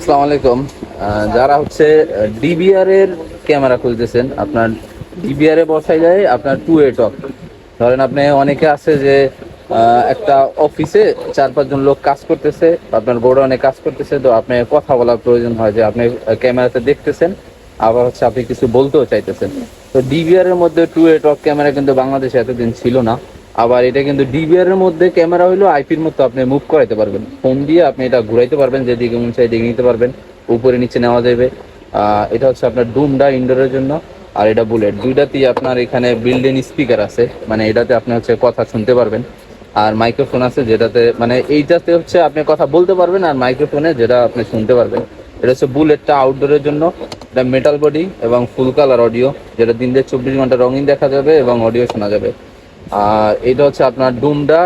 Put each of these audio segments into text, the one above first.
আসসালামু আলাইকুম। যারা হচ্ছে ডিবিআর এর ক্যামেরা খুঁজতেছেন, আপনার ডিবিআর এ বসাই যায় আপনার টু এ টক। ধরেন আপনি অনেকে আছে যে একটা অফিসে 4-5 জন লোক কাজ করতেছে, আপনার গোডাউনে কাজ করতেছে, তো আপনি কথা বলার প্রয়োজন হয় যে আপনি ক্যামেরাতে দেখতেছেন, আবার হচ্ছে আপনি কিছু বলতেও চাইতেছেন। তো ডিবিআর এর মধ্যে টু এ টক ক্যামেরা কিন্তু বাংলাদেশে এতদিন ছিল না। আবার এটা কিন্তু ডিবিআর এর মধ্যে ক্যামেরা হইলো আইপির মতো, আপনি মুভ করাইতে পারবেন ফোন দিয়ে, আপনি এটা ঘুরাইতে পারবেন, যেদিকে মন চাই দিকে নিতে পারবেন, উপরে নিচে নেওয়া যাবে। এটা হচ্ছে আপনার ডুমটা ইনডোরের জন্য, আর এটা বুলেট, দুইটাতেই আপনার এখানে বিল্ড ইন স্পিকার আছে, মানে এটাতে আপনি হচ্ছে কথা শুনতে পারবেন। আর মাইক্রোফোন আছে যেটাতে, মানে এইটাতে হচ্ছে আপনি কথা বলতে পারবেন, আর মাইক্রোফোনে যেটা আপনি শুনতে পারবেন। এটা হচ্ছে বুলেটটা আউটডোরের জন্য। এটা মেটাল বডি এবং ফুল কালার অডিও, যেটা দিন দিয়ে 24 ঘন্টা রঙিন দেখা যাবে এবং অডিও শোনা যাবে। আর এটা হচ্ছে আপনার ডুমটা,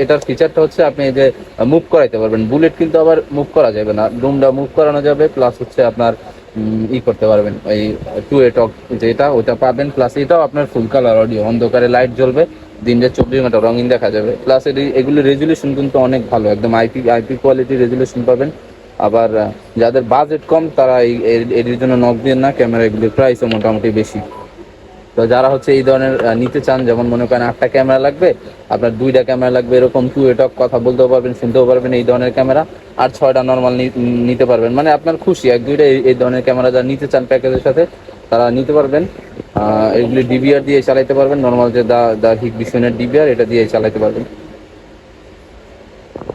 এটার ফিচারটা হচ্ছে আপনি এই যে মুভ করাইতে পারবেন। বুলেট কিন্তু আবার মুভ করা যাবে না, ডুমটা মুভ করানো যাবে, প্লাস হচ্ছে আপনার করতে পারবেন ওই টু এ টক যেটা ওটা পাবেন, প্লাস এটাও আপনার ফুল কালার অডিও, অন্ধকারে লাইট জ্বলবে, দিনে 24 ঘন্টা রঙিন দেখা যাবে। প্লাস এগুলি রেজুলেশন কিন্তু অনেক ভালো, একদম আইপি কোয়ালিটি রেজুলেশন পাবেন। আবার যাদের বাজেট কম তারা এর জন্য নক দিয়ে না, ক্যামেরা এগুলির প্রাইসও মোটামুটি বেশি। তো যারা হচ্ছে এই ধরনের নিতে চান, যেমন মনে করেন 8টা ক্যামেরা লাগবে, আপনার 2টা ক্যামেরা লাগবে, এরকম টু এটক কথা বলতেও পারবেন, শুনতেও পারবেন এই ধরনের ক্যামেরা, আর 6টা নর্মাল নিতে পারবেন, মানে আপনার খুশি। 1-2টা এই ধরনের ক্যামেরা যারা নিতে চান প্যাকেজের সাথে তারা নিতে পারবেন। এগুলি ডিবিআর দিয়ে চালাইতে পারবেন, নর্মাল যে দা দা হিগবিসনের ডিবিআর, এটা দিয়ে চালাইতে পারবেন।